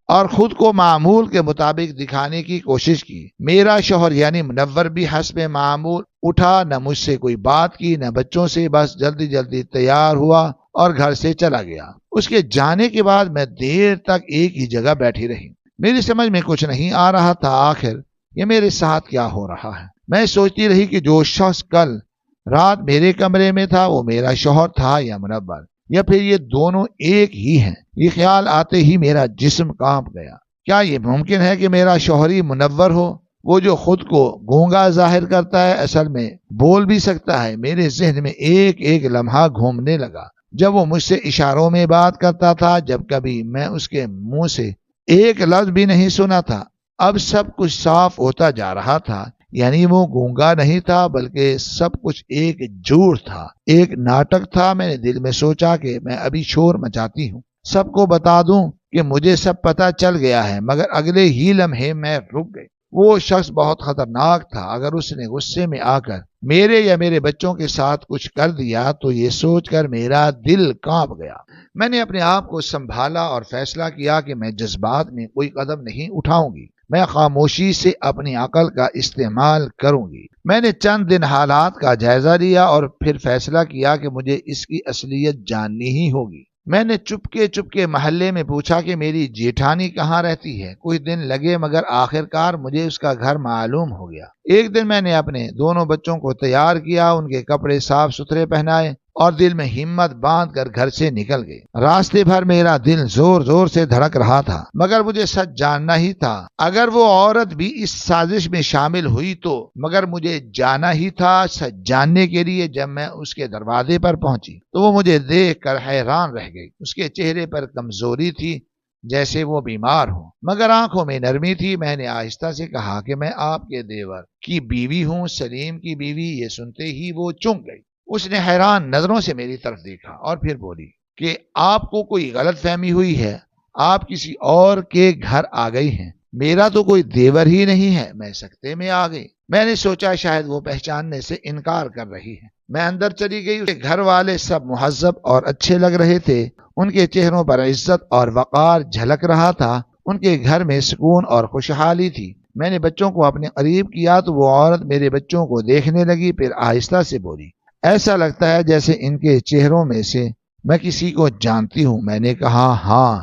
اور خود کو معمول کے مطابق دکھانے کی کوشش کی۔ میرا شوہر یعنی منور بھی حسب معمول اٹھا، نہ مجھ سے کوئی بات کی نہ بچوں سے، بس جلدی جلدی تیار ہوا اور گھر سے چلا گیا۔ اس کے جانے کے بعد میں دیر تک ایک ہی جگہ بیٹھی رہی۔ میری سمجھ میں کچھ نہیں آ رہا تھا آخر یہ میرے ساتھ کیا ہو رہا ہے۔ میں سوچتی رہی کہ جو شخص کل رات میرے کمرے میں تھا وہ میرا شوہر تھا یا منور، یا پھر یہ دونوں ایک ہی ہیں۔ یہ خیال آتے ہی میرا جسم کانپ گیا۔ کیا یہ ممکن ہے کہ میرا شوہر ہی منور ہو؟ وہ جو خود کو گونگا ظاہر کرتا ہے اصل میں بول بھی سکتا ہے۔ میرے ذہن میں ایک ایک لمحہ گھومنے لگا جب وہ مجھ سے اشاروں میں بات کرتا تھا، جب کبھی میں اس کے منہ سے ایک لفظ بھی نہیں سنا تھا۔ اب سب کچھ صاف ہوتا جا رہا تھا، یعنی وہ گونگا نہیں تھا بلکہ سب کچھ ایک جھوٹ تھا، ایک ناٹک تھا۔ میں نے دل میں سوچا کہ میں ابھی شور مچاتی ہوں، سب کو بتا دوں کہ مجھے سب پتہ چل گیا ہے، مگر اگلے ہی لمحے میں رک گئی۔ وہ شخص بہت خطرناک تھا۔ اگر اس نے غصے میں آ کر میرے یا میرے بچوں کے ساتھ کچھ کر دیا تو یہ سوچ کر میرا دل کانپ گیا۔ میں نے اپنے آپ کو سنبھالا اور فیصلہ کیا کہ میں جذبات میں کوئی قدم نہیں اٹھاؤں گی، میں خاموشی سے اپنی عقل کا استعمال کروں گی۔ میں نے چند دن حالات کا جائزہ لیا اور پھر فیصلہ کیا کہ مجھے اس کی اصلیت جاننی ہی ہوگی۔ میں نے چپکے محلے میں پوچھا کہ میری جیٹھانی کہاں رہتی ہے۔ کچھ دن لگے مگر آخرکار مجھے اس کا گھر معلوم ہو گیا۔ ایک دن میں نے اپنے دونوں بچوں کو تیار کیا، ان کے کپڑے صاف ستھرے پہنائے اور دل میں ہمت باندھ کر گھر سے نکل گئی۔ راستے بھر میرا دل زور زور سے دھڑک رہا تھا، مگر مجھے سچ جاننا ہی تھا۔ اگر وہ عورت بھی اس سازش میں شامل ہوئی تو مگر مجھے جانا ہی تھا۔ سچ جاننے کے لیے جب میں اس کے دروازے پر پہنچی تو وہ مجھے دیکھ کر حیران رہ گئی۔ اس کے چہرے پر کمزوری تھی جیسے وہ بیمار ہو، مگر آنکھوں میں نرمی تھی۔ میں نے آہستہ سے کہا کہ میں آپ کے دیور کی بیوی ہوں، سلیم کی بیوی۔ یہ سنتے ہی وہ چونک گئی۔ اس نے حیران نظروں سے میری طرف دیکھا اور پھر بولی کہ آپ کو کوئی غلط فہمی ہوئی ہے، آپ کسی اور کے گھر آ گئی ہیں۔ میرا تو کوئی دیور ہی نہیں ہے۔ میں سکتے میں آ گئی۔ میں نے سوچا شاید وہ پہچاننے سے انکار کر رہی ہے۔ میں اندر چلی گئی۔ اس کے گھر والے سب مہذب اور اچھے لگ رہے تھے۔ ان کے چہروں پر عزت اور وقار جھلک رہا تھا۔ ان کے گھر میں سکون اور خوشحالی تھی۔ میں نے بچوں کو اپنے قریب کیا تو وہ عورت میرے بچوں کو دیکھنے لگی، پھر آہستہ سے بولی، ایسا لگتا ہے جیسے ان کے چہروں میں سے میں کسی کو جانتی ہوں۔ میں نے کہا ہاں،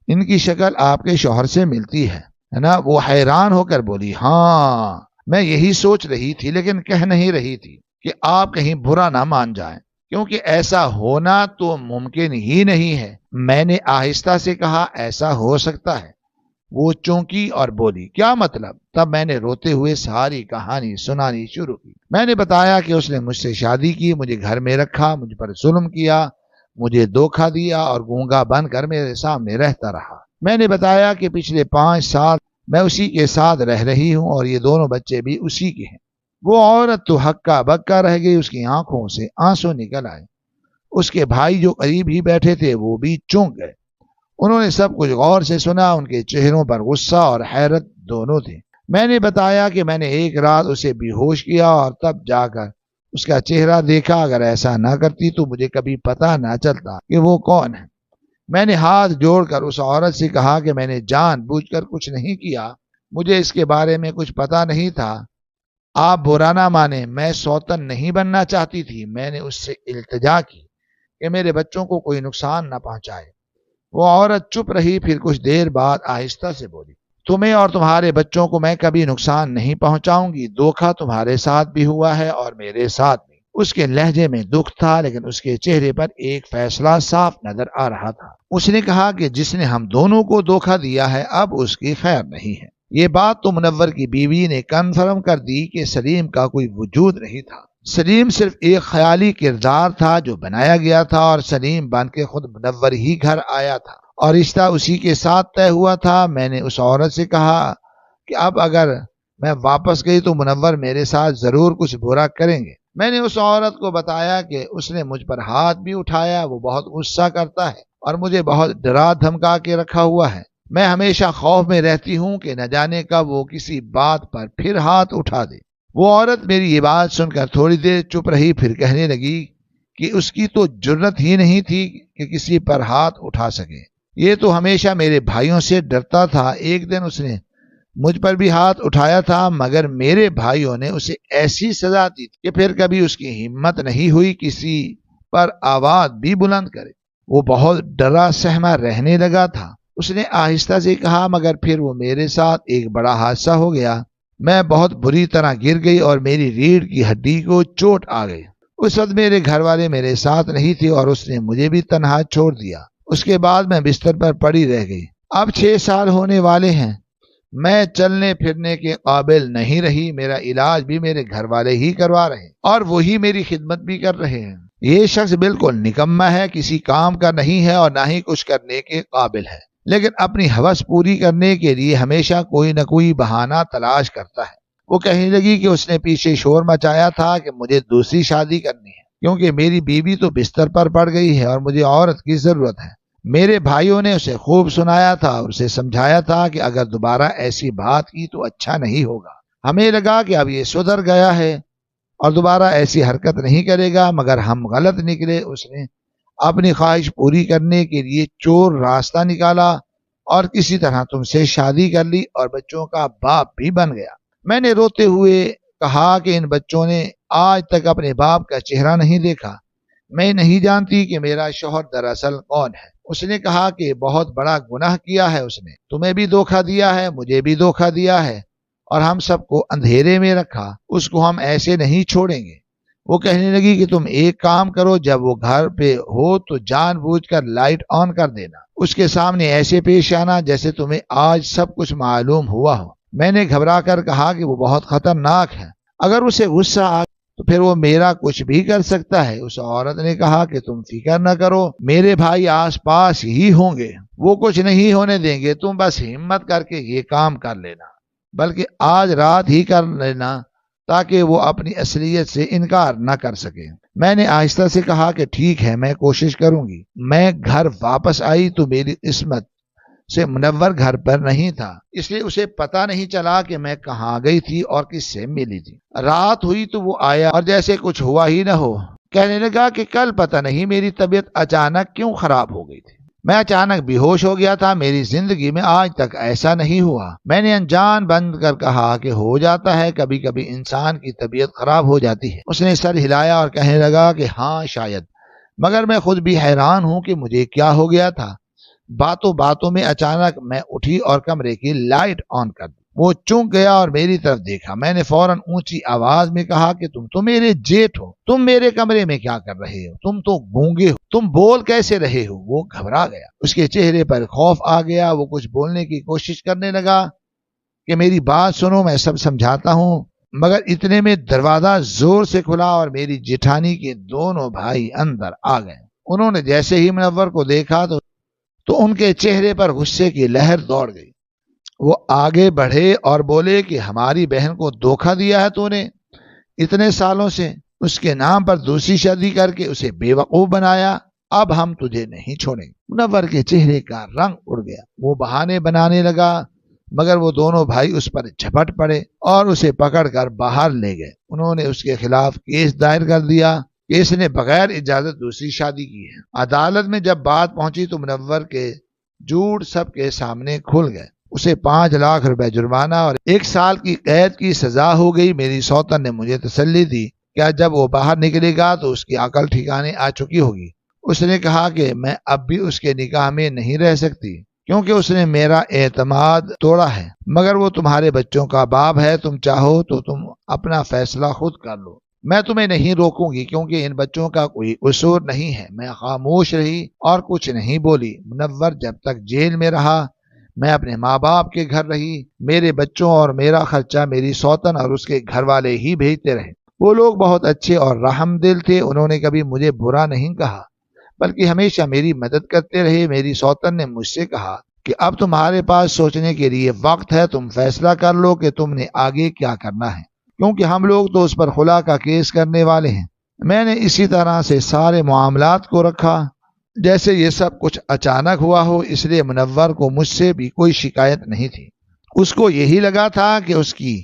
ان کی شکل آپ کے شوہر سے ملتی ہے نا؟ وہ حیران ہو کر بولی ہاں، میں یہی سوچ رہی تھی لیکن کہہ نہیں رہی تھی کہ آپ کہیں برا نہ مان جائیں، کیونکہ ایسا ہونا تو ممکن ہی نہیں ہے۔ میں نے آہستہ سے کہا ایسا ہو سکتا ہے۔ وہ چونکی اور بولی کیا مطلب؟ تب میں نے روتے ہوئے ساری کہانی سنانی شروع کی۔ میں نے بتایا کہ اس نے مجھ سے شادی کی، مجھے گھر میں رکھا، مجھ پر ظلم کیا، مجھے دھوکہ دیا اور گونگا بن کر میرے سامنے رہتا رہا۔ میں نے بتایا کہ پچھلے 5 سال میں اسی کے ساتھ رہ رہی ہوں اور یہ دونوں بچے بھی اسی کے ہیں۔ وہ عورت تو ہکا بکا رہ گئی، اس کی آنکھوں سے آنسو نکل آئے۔ اس کے بھائی جو قریب ہی بیٹھے تھے وہ بھی چونک گئے۔ انہوں نے سب کچھ غور سے سنا۔ ان کے چہروں پر غصہ اور حیرت دونوں تھے۔ میں نے بتایا کہ میں نے ایک رات اسے بے ہوش کیا اور تب جا کر اس کا چہرہ دیکھا۔ اگر ایسا نہ کرتی تو مجھے کبھی پتہ نہ چلتا کہ وہ کون ہے۔ میں نے ہاتھ جوڑ کر اس عورت سے کہا کہ میں نے جان بوجھ کر کچھ نہیں کیا، مجھے اس کے بارے میں کچھ پتہ نہیں تھا۔ آپ برا نہ مانیں، میں سوتن نہیں بننا چاہتی تھی۔ میں نے اس سے التجا کی کہ میرے بچوں کو کوئی نقصان نہ پہنچائے۔ وہ عورت چپ رہی، پھر کچھ دیر بعد آہستہ سے بولی، تمہیں اور تمہارے بچوں کو میں کبھی نقصان نہیں پہنچاؤں گی۔ دھوکہ تمہارے ساتھ بھی ہوا ہے اور میرے ساتھ بھی۔ اس کے لہجے میں دکھ تھا لیکن اس کے چہرے پر ایک فیصلہ صاف نظر آ رہا تھا۔ اس نے کہا کہ جس نے ہم دونوں کو دھوکہ دیا ہے اب اس کی خیر نہیں ہے۔ یہ بات تو منور کی بیوی نے کنفرم کر دی کہ سلیم کا کوئی وجود نہیں تھا۔ سلیم صرف ایک خیالی کردار تھا جو بنایا گیا تھا اور سلیم بن کے خود منور ہی گھر آیا تھا اور رشتہ اسی کے ساتھ طے ہوا تھا۔ میں نے اس عورت سے کہا کہ اب اگر میں واپس گئی تو منور میرے ساتھ ضرور کچھ برا کریں گے۔ میں نے اس عورت کو بتایا کہ اس نے مجھ پر ہاتھ بھی اٹھایا، وہ بہت غصہ کرتا ہے اور مجھے بہت ڈرا دھمکا کے رکھا ہوا ہے۔ میں ہمیشہ خوف میں رہتی ہوں کہ نہ جانے کب وہ کسی بات پر پھر ہاتھ اٹھا دے۔ وہ عورت میری یہ بات سن کر تھوڑی دیر چپ رہی، پھر کہنے لگی کہ اس کی تو جرت ہی نہیں تھی کہ کسی پر ہاتھ اٹھا سکے۔ یہ تو ہمیشہ میرے بھائیوں سے ڈرتا تھا۔ ایک دن اس نے مجھ پر بھی ہاتھ اٹھایا تھا مگر میرے بھائیوں نے اسے ایسی سزا دی کہ پھر کبھی اس کی ہمت نہیں ہوئی کسی پر آواز بھی بلند کرے۔ وہ بہت ڈرا سہما رہنے لگا تھا۔ اس نے آہستہ سے کہا مگر پھر وہ میرے ساتھ ایک بڑا حادثہ ہو گیا۔ میں بہت بری طرح گر گئی اور میری ریڑھ کی ہڈی کو چوٹ آ گئی۔ اس وقت میرے گھر والے میرے ساتھ نہیں تھے اور اس نے مجھے بھی تنہا چھوڑ دیا۔ اس کے بعد میں بستر پر پڑی رہ گئی۔ اب 6 سال ہونے والے ہیں۔ میں چلنے پھرنے کے قابل نہیں رہی۔ میرا علاج بھی میرے گھر والے ہی کروا رہے ہیں اور وہی میری خدمت بھی کر رہے ہیں۔ یہ شخص بالکل نکما ہے، کسی کام کا نہیں ہے اور نہ ہی کچھ کرنے کے قابل ہے، لیکن اپنی ہوس پوری کرنے کے لیے ہمیشہ کوئی نہ کوئی بہانہ تلاش کرتا ہے۔ وہ کہنے لگی کہ اس نے پیچھے شور مچایا تھا کہ مجھے دوسری شادی کرنی ہے کیونکہ میری بیوی تو بستر پر پڑ گئی ہے اور مجھے عورت کی ضرورت ہے۔ میرے بھائیوں نے اسے خوب سنایا تھا اور اسے سمجھایا تھا کہ اگر دوبارہ ایسی بات کی تو اچھا نہیں ہوگا۔ ہمیں لگا کہ اب یہ سدھر گیا ہے اور دوبارہ ایسی حرکت نہیں کرے گا مگر ہم غلط نکلے۔ اس نے اپنی خواہش پوری کرنے کے لیے چور راستہ نکالا اور کسی طرح تم سے شادی کر لی اور بچوں کا باپ بھی بن گیا۔ میں نے روتے ہوئے کہا کہ ان بچوں نے آج تک اپنے باپ کا چہرہ نہیں دیکھا۔ میں نہیں جانتی کہ میرا شوہر دراصل کون ہے۔ اس نے کہا کہ بہت بڑا گناہ کیا ہے اس نے، تمہیں بھی دھوکہ دیا ہے، مجھے بھی دھوکہ دیا ہے اور ہم سب کو اندھیرے میں رکھا۔ اس کو ہم ایسے نہیں چھوڑیں گے۔ وہ کہنے لگی کہ تم ایک کام کرو، جب وہ گھر پہ ہو تو جان بوجھ کر لائٹ آن کر دینا، اس کے سامنے ایسے پیش آنا جیسے تمہیں آج سب کچھ معلوم ہوا ہو۔ میں نے گھبرا کر کہا کہ وہ بہت خطرناک ہے، اگر اسے غصہ آ تو پھر وہ میرا کچھ بھی کر سکتا ہے۔ اس عورت نے کہا کہ تم فکر نہ کرو، میرے بھائی آس پاس ہی ہوں گے، وہ کچھ نہیں ہونے دیں گے، تم بس ہمت کر کے یہ کام کر لینا، بلکہ آج رات ہی کر لینا تاکہ وہ اپنی اصلیت سے انکار نہ کر سکے۔ میں نے آہستہ سے کہا کہ ٹھیک ہے، میں کوشش کروں گی۔ میں گھر واپس آئی تو میری قسمت سے منور گھر پر نہیں تھا، اس لیے اسے پتا نہیں چلا کہ میں کہاں گئی تھی اور کس سے ملی تھی۔ رات ہوئی تو وہ آیا اور جیسے کچھ ہوا ہی نہ ہو کہنے لگا کہ کل پتہ نہیں میری طبیعت اچانک کیوں خراب ہو گئی تھی، میں اچانک بے ہوش ہو گیا تھا، میری زندگی میں آج تک ایسا نہیں ہوا۔ میں نے انجان بند کر کہا کہ ہو جاتا ہے، کبھی کبھی انسان کی طبیعت خراب ہو جاتی ہے۔ اس نے سر ہلایا اور کہنے لگا کہ ہاں شاید، مگر میں خود بھی حیران ہوں کہ مجھے کیا ہو گیا تھا۔ باتوں باتوں میں اچانک میں اٹھی اور کمرے کی لائٹ آن کر دی۔ وہ چونک گیا اور میری طرف دیکھا۔ میں نے فوراً اونچی آواز میں کہا کہ تم تو میرے جیٹ ہو، تم میرے کمرے میں کیا کر رہے ہو؟ تم تو گونگے ہو، تم بول کیسے رہے ہو؟ وہ گھبرا گیا، اس کے چہرے پر خوف آ گیا۔ وہ کچھ بولنے کی کوشش کرنے لگا کہ میری بات سنو، میں سب سمجھاتا ہوں، مگر اتنے میں دروازہ زور سے کھلا اور میری جیٹھانی کے دونوں بھائی اندر آ گئے۔ انہوں نے جیسے ہی منور کو دیکھا تو ان کے چہرے پر غصے کی لہر دوڑ گئی۔ وہ آگے بڑھے اور بولے کہ ہماری بہن کو دھوکہ دیا ہے تو نے، اتنے سالوں سے اس کے نام پر دوسری شادی کر کے اسے بے وقوف بنایا، اب ہم تجھے نہیں چھوڑیں گے۔ منور کے چہرے کا رنگ اڑ گیا، وہ بہانے بنانے لگا، مگر وہ دونوں بھائی اس پر جھپٹ پڑے اور اسے پکڑ کر باہر لے گئے۔ انہوں نے اس کے خلاف کیس دائر کر دیا کہ اس نے بغیر اجازت دوسری شادی کی ہے۔ عدالت میں جب بات پہنچی تو منور کے جھوٹ سب کے سامنے کھل گئے۔ اسے 5 لاکھ روپے جرمانہ اور 1 سال کی قید کی سزا ہو گئی۔ میری سوتن نے مجھے تسلی دی کہ جب وہ باہر نکلے گا تو اس کی عقل ٹھکانے آ چکی ہوگی۔ اس نے کہا کہ میں اب بھی اس کے نکاح میں نہیں رہ سکتی کیونکہ اس نے میرا اعتماد توڑا ہے، مگر وہ تمہارے بچوں کا باپ ہے، تم چاہو تو تم اپنا فیصلہ خود کر لو، میں تمہیں نہیں روکوں گی کیونکہ ان بچوں کا کوئی قصور نہیں ہے۔ میں خاموش رہی اور کچھ نہیں بولی۔ منور جب تک جیل میں رہا میں اپنے ماں باپ کے گھر رہی، میرے بچوں اور میرا خرچہ میری سوتن اور اس کے گھر والے ہی بھیجتے رہے۔ وہ لوگ بہت اچھے اور رحم دل تھے، انہوں نے کبھی مجھے برا نہیں کہا بلکہ ہمیشہ میری مدد کرتے رہے۔ میری سوتن نے مجھ سے کہا کہ اب تمہارے پاس سوچنے کے لیے وقت ہے، تم فیصلہ کر لو کہ تم نے آگے کیا کرنا ہے، کیونکہ ہم لوگ تو اس پر خلا کا کیس کرنے والے ہیں۔ میں نے اسی طرح سے سارے معاملات کو رکھا جیسے یہ سب کچھ اچانک ہوا ہو، اس لیے منور کو مجھ سے بھی کوئی شکایت نہیں تھی۔ اس کو یہی لگا تھا کہ اس کی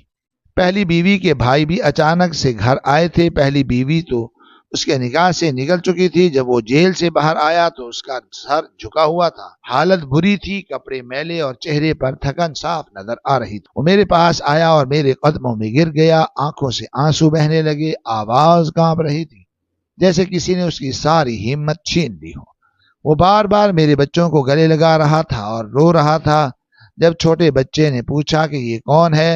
پہلی بیوی کے بھائی بھی اچانک سے گھر آئے تھے۔ پہلی بیوی تو اس کے نگاہ سے نکل چکی تھی۔ جب وہ جیل سے باہر آیا تو اس کا سر جھکا ہوا تھا، حالت بری تھی، کپڑے میلے اور چہرے پر تھکن صاف نظر آ رہی تھی۔ وہ میرے پاس آیا اور میرے قدموں میں گر گیا، آنکھوں سے آنسو بہنے لگے، آواز کانپ رہی تھی جیسے کسی نے اس کی ساری ہمت چھین لی ہو۔ وہ بار بار میرے بچوں کو گلے لگا رہا تھا اور رو رہا تھا۔ جب چھوٹے بچے نے پوچھا کہ یہ کون ہے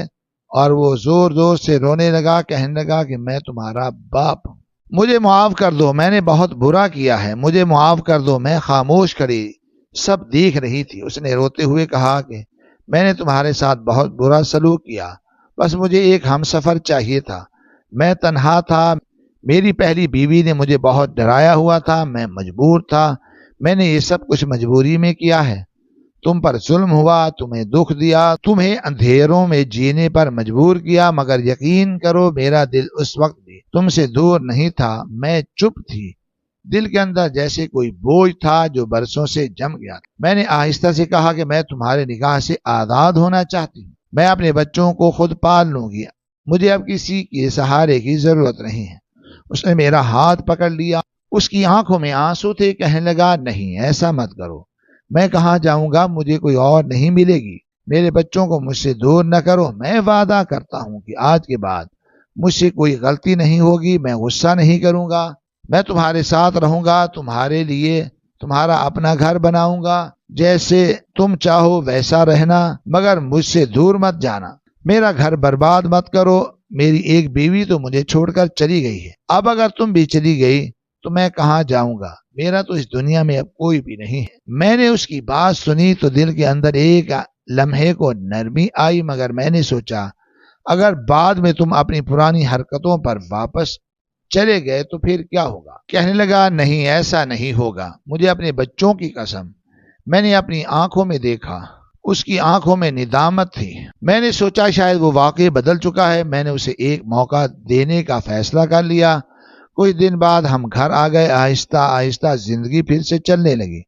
اور وہ زور زور سے رونے لگا، کہنے لگا کہ میں تمہارا باپ ہوں، مجھے معاف کر دو، میں نے بہت برا کیا ہے، مجھے معاف کر دو۔ میں خاموش کھڑی سب دیکھ رہی تھی۔ اس نے روتے ہوئے کہا کہ میں نے تمہارے ساتھ بہت برا سلوک کیا، بس مجھے ایک ہم سفر چاہیے تھا، میں تنہا تھا، میری پہلی بیوی نے مجھے بہت ڈرایا ہوا تھا، میں مجبور تھا، میں نے یہ سب کچھ مجبوری میں کیا ہے، تم پر ظلم ہوا، تمہیں دکھ دیا، تمہیں اندھیروں میں جینے پر مجبور کیا، مگر یقین کرو میرا دل اس وقت بھی تم سے دور نہیں تھا، میں چپ تھی، دل کے اندر جیسے کوئی بوجھ تھا جو برسوں سے جم گیا تھا۔ میں نے آہستہ سے کہا کہ میں تمہارے نگاہ سے آزاد ہونا چاہتی ہوں، میں اپنے بچوں کو خود پال لوں گی، مجھے اب کسی کے سہارے کی ضرورت نہیں ہے۔ اس نے میرا ہاتھ پکڑ لیا، اس کی آنکھوں میں آنسو تھے، کہنے لگا نہیں ایسا مت کرو، میں کہاں جاؤں گا، مجھے کوئی اور نہیں ملے گی، میرے بچوں کو مجھ سے دور نہ کرو، میں وعدہ کرتا ہوں کہ آج کے بعد مجھ سے کوئی غلطی نہیں ہوگی، میں غصہ نہیں کروں گا، میں تمہارے ساتھ رہوں گا، تمہارے لیے تمہارا اپنا گھر بناؤں گا، جیسے تم چاہو ویسا رہنا، مگر مجھ سے دور مت جانا، میرا گھر برباد مت کرو، میری ایک بیوی تو مجھے چھوڑ کر چلی گئی ہے، اب اگر تم بھی چلی گئی تو میں کہاں جاؤں گا، میرا تو اس دنیا میں اب کوئی بھی نہیں ہے۔ میں نے اس کی بات سنی تو دل کے اندر ایک لمحے کو نرمی آئی، مگر میں نے سوچا اگر بعد میں تم اپنی پرانی حرکتوں پر واپس چلے گئے تو پھر کیا ہوگا۔ کہنے لگا نہیں ایسا نہیں ہوگا، مجھے اپنے بچوں کی قسم، میں نے اپنی آنکھوں میں دیکھا، اس کی آنکھوں میں ندامت تھی، میں نے سوچا شاید وہ واقعی بدل چکا ہے، میں نے اسے ایک موقع دینے کا فیصلہ کر لیا۔ کچھ دن بعد ہم گھر آ گئے، آہستہ آہستہ زندگی پھر سے چلنے لگی،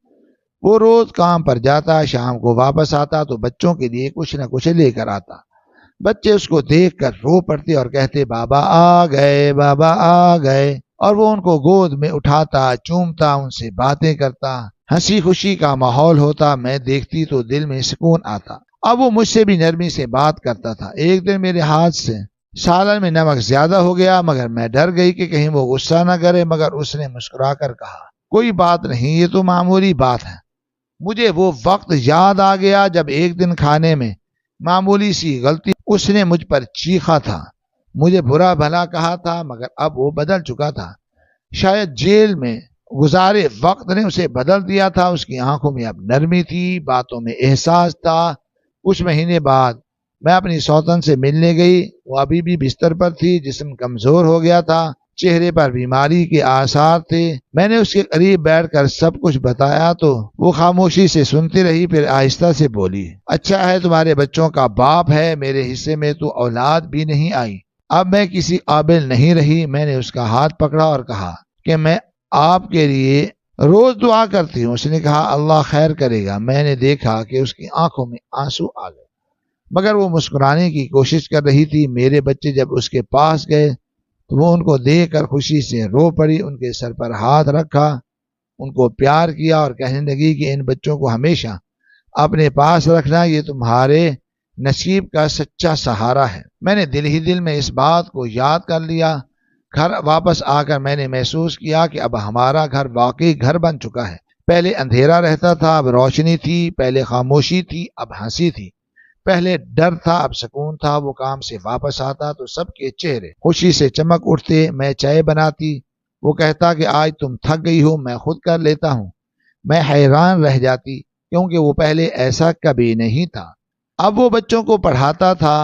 وہ روز کام پر جاتا، شام کو واپس آتا تو بچوں کے لیے کچھ نہ کچھ لے کر آتا۔ بچے اس کو دیکھ کر رو پڑتے اور کہتے بابا آ گئے، بابا آ گئے، اور وہ ان کو گود میں اٹھاتا، چومتا، ان سے باتیں کرتا، ہنسی خوشی کا ماحول ہوتا۔ میں دیکھتی تو دل میں سکون آتا۔ اب وہ مجھ سے بھی نرمی سے بات کرتا تھا۔ ایک دن میرے ہاتھ سے سالن میں نمک زیادہ ہو گیا، مگر میں ڈر گئی کہ کہیں وہ غصہ نہ کرے، مگر اس نے مسکرا کر کہا کوئی بات نہیں، یہ تو معمولی بات ہے۔ مجھے وہ وقت یاد آ گیا جب ایک دن کھانے میں معمولی سی غلطی اس نے مجھ پر چیخا تھا، مجھے برا بھلا کہا تھا، مگر اب وہ بدل چکا تھا۔ شاید جیل میں گزارے وقت نے اسے بدل دیا تھا۔ اس کی آنکھوں میں اب نرمی تھی، باتوں میں احساس تھا۔ کچھ مہینے بعد میں اپنی سوتن سے ملنے گئی۔ وہ ابھی بھی بستر پر تھی، جسم کمزور ہو گیا تھا، چہرے پر بیماری کے آثار تھے۔ میں نے اس کے قریب بیٹھ کر سب کچھ بتایا تو وہ خاموشی سے سنتی رہی، پھر آہستہ سے بولی اچھا ہے تمہارے بچوں کا باپ ہے، میرے حصے میں تو اولاد بھی نہیں آئی، اب میں کسی قابل نہیں رہی۔ میں نے اس کا ہاتھ پکڑا اور کہا کہ میں آپ کے لیے روز دعا کرتی ہوں۔ اس نے کہا اللہ خیر کرے گا۔ میں نے دیکھا کہ اس کی آنکھوں میں آنسو آ گئے، مگر وہ مسکرانے کی کوشش کر رہی تھی۔ میرے بچے جب اس کے پاس گئے تو وہ ان کو دیکھ کر خوشی سے رو پڑی، ان کے سر پر ہاتھ رکھا، ان کو پیار کیا اور کہنے لگی کہ ان بچوں کو ہمیشہ اپنے پاس رکھنا، یہ تمہارے نصیب کا سچا سہارا ہے۔ میں نے دل ہی دل میں اس بات کو یاد کر لیا۔ گھر واپس آ کر میں نے محسوس کیا کہ اب ہمارا گھر واقعی گھر بن چکا ہے۔ پہلے اندھیرا رہتا تھا، اب روشنی تھی، پہلے خاموشی تھی، اب ہنسی تھی، پہلے ڈر تھا، اب سکون تھا۔ وہ کام سے واپس آتا تو سب کے چہرے خوشی سے چمک اٹھتے۔ میں چائے بناتی، وہ کہتا کہ آج تم تھک گئی ہو، میں خود کر لیتا ہوں۔ میں حیران رہ جاتی کیونکہ وہ پہلے ایسا کبھی نہیں تھا۔ اب وہ بچوں کو پڑھاتا تھا،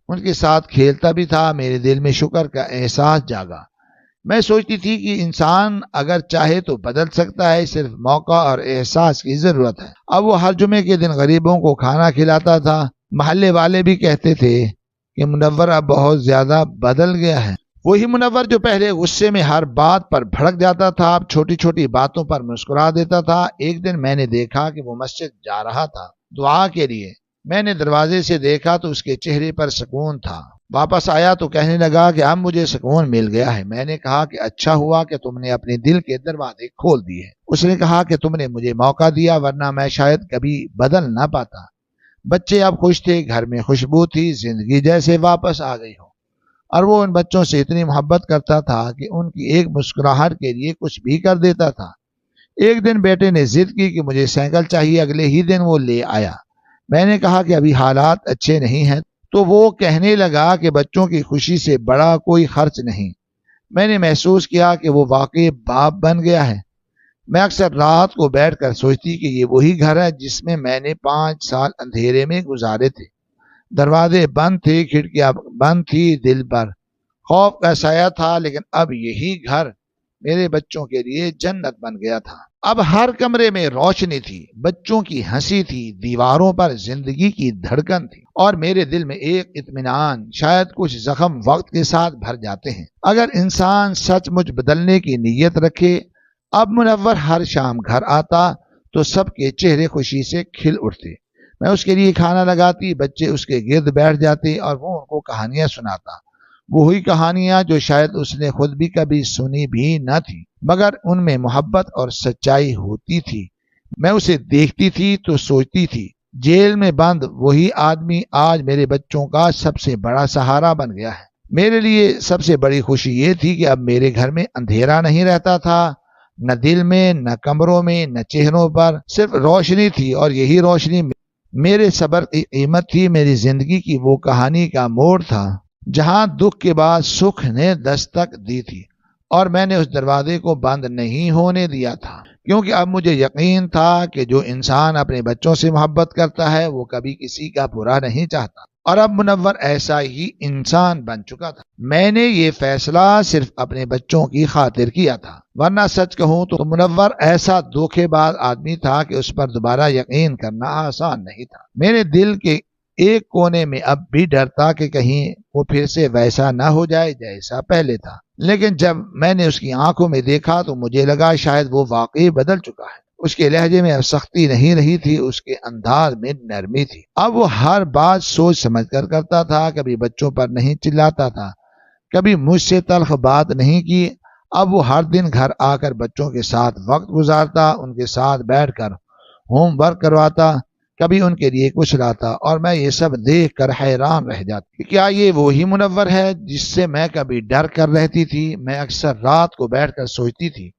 ان کے ساتھ کھیلتا بھی تھا۔ میرے دل میں شکر کا احساس جاگا۔ میں سوچتی تھی کہ انسان اگر چاہے تو بدل سکتا ہے، صرف موقع اور احساس کی ضرورت ہے۔ اب وہ ہر جمعے کے دن غریبوں کو کھانا کھلاتا تھا۔ محلے والے بھی کہتے تھے کہ منور اب بہت زیادہ بدل گیا ہے۔ وہی منور جو پہلے غصے میں ہر بات پر بھڑک جاتا تھا، اب چھوٹی چھوٹی باتوں پر مسکرا دیتا تھا۔ ایک دن میں نے دیکھا کہ وہ مسجد جا رہا تھا دعا کے لیے۔ میں نے دروازے سے دیکھا تو اس کے چہرے پر سکون تھا۔ واپس آیا تو کہنے لگا کہ اب مجھے سکون مل گیا ہے۔ میں نے کہا کہ اچھا ہوا کہ تم نے اپنے دل کے دروازے کھول دیے۔ اس نے کہا کہ تم نے مجھے موقع دیا، ورنہ میں شاید کبھی بدل نہ پاتا۔ بچے اب خوش تھے، گھر میں خوشبو تھی، زندگی جیسے واپس آ گئی ہو۔ اور وہ ان بچوں سے اتنی محبت کرتا تھا کہ ان کی ایک مسکراہٹ کے لیے کچھ بھی کر دیتا تھا۔ ایک دن بیٹے نے ضد کی کہ مجھے سائیکل چاہیے، اگلے ہی دن وہ لے آیا۔ میں نے کہا کہ ابھی حالات اچھے نہیں ہیں، تو وہ کہنے لگا کہ بچوں کی خوشی سے بڑا کوئی خرچ نہیں۔ میں نے محسوس کیا کہ وہ واقعی باپ بن گیا ہے۔ میں اکثر رات کو بیٹھ کر سوچتی کہ یہ وہی گھر ہے جس میں میں نے 5 سال اندھیرے میں گزارے تھے۔ دروازے بند تھے، کھڑکیاں بند تھی، دل پر خوف کا سایہ تھا، لیکن اب یہی گھر میرے بچوں کے لیے جنت بن گیا تھا۔ اب ہر کمرے میں روشنی تھی، بچوں کی ہنسی تھی، دیواروں پر زندگی کی دھڑکن تھی، اور میرے دل میں ایک اطمینان۔ شاید کچھ زخم وقت کے ساتھ بھر جاتے ہیں، اگر انسان سچ مچ بدلنے کی نیت رکھے۔ اب منور ہر شام گھر آتا تو سب کے چہرے خوشی سے کھل اٹھتے۔ میں اس کے لیے کھانا لگاتی، بچے اس کے گرد بیٹھ جاتے اور وہ ان کو کہانیاں سناتا، وہی کہانیاں جو شاید اس نے خود بھی کبھی سنی بھی نہ تھی، مگر ان میں محبت اور سچائی ہوتی تھی۔ میں اسے دیکھتی تھی تو سوچتی تھی جیل میں بند وہی آدمی آج میرے بچوں کا سب سے بڑا سہارا بن گیا ہے۔ میرے لیے سب سے بڑی خوشی یہ تھی کہ اب میرے گھر میں اندھیرا نہیں رہتا تھا، نہ دل میں، نہ کمروں میں، نہ چہروں پر، صرف روشنی تھی، اور یہی روشنی میرے صبر کی قیمت تھی، میری زندگی کی وہ کہانی کا موڑ تھا جہاں دکھ کے بعد سکھ نے دستک دی تھی، اور میں نے اس دروازے کو بند نہیں ہونے دیا تھا، کیونکہ اب مجھے یقین تھا کہ جو انسان اپنے بچوں سے محبت کرتا ہے وہ کبھی کسی کا برا نہیں چاہتا، اور اب منور ایسا ہی انسان بن چکا تھا۔ میں نے یہ فیصلہ صرف اپنے بچوں کی خاطر کیا تھا، ورنہ سچ کہوں تو منور ایسا دھوکے باز آدمی تھا کہ اس پر دوبارہ یقین کرنا آسان نہیں تھا۔ میرے دل کے ایک کونے میں اب بھی ڈر تھا کہ کہیں وہ پھر سے ویسا نہ ہو جائے جیسا پہلے تھا، لیکن جب میں نے اس کی آنکھوں میں دیکھا تو مجھے لگا شاید وہ واقعی بدل چکا ہے۔ اس کے لہجے میں اب سختی نہیں رہی تھی، اس کے انداز میں نرمی تھی۔ اب وہ ہر بات سوچ سمجھ کر کرتا تھا، کبھی بچوں پر نہیں چلاتا تھا، کبھی مجھ سے تلخ بات نہیں کی۔ اب وہ ہر دن گھر آ کر بچوں کے ساتھ وقت گزارتا، ان کے ساتھ بیٹھ کر ہوم ورک کرواتا، کبھی ان کے لیے کچھ لاتا، اور میں یہ سب دیکھ کر حیران رہ جاتی۔ کیا یہ وہی منور ہے جس سے میں کبھی ڈر کر رہتی تھی؟ میں اکثر رات کو بیٹھ کر سوچتی تھی،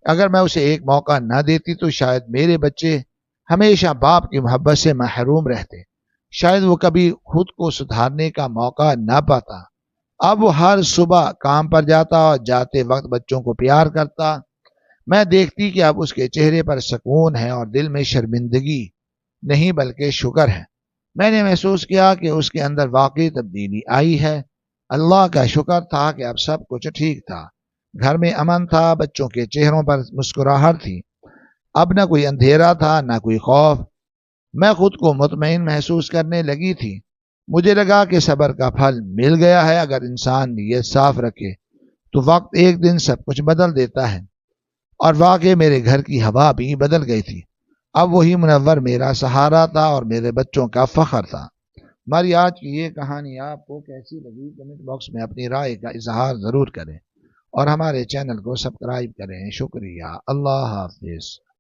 اگر میں اسے ایک موقع نہ دیتی تو شاید میرے بچے ہمیشہ باپ کی محبت سے محروم رہتے، شاید وہ کبھی خود کو سدھارنے کا موقع نہ پاتا۔ اب وہ ہر صبح کام پر جاتا اور جاتے وقت بچوں کو پیار کرتا۔ میں دیکھتی کہ اب اس کے چہرے پر سکون ہے اور دل میں شرمندگی نہیں بلکہ شکر ہے۔ میں نے محسوس کیا کہ اس کے اندر واقعی تبدیلی آئی ہے۔ اللہ کا شکر تھا کہ اب سب کچھ ٹھیک تھا، گھر میں امن تھا، بچوں کے چہروں پر مسکراہٹ تھی، اب نہ کوئی اندھیرا تھا نہ کوئی خوف۔ میں خود کو مطمئن محسوس کرنے لگی تھی۔ مجھے لگا کہ صبر کا پھل مل گیا ہے، اگر انسان نیت صاف رکھے تو وقت ایک دن سب کچھ بدل دیتا ہے۔ اور واقعی میرے گھر کی ہوا بھی بدل گئی تھی۔ اب وہی منور میرا سہارا تھا اور میرے بچوں کا فخر تھا۔ ہماری آج کی یہ کہانی آپ کو کیسی لگی؟ کمنٹ باکس میں اپنی رائے کا اظہار ضرور کریں اور ہمارے چینل کو سبسکرائب کریں۔ شکریہ۔ اللہ حافظ۔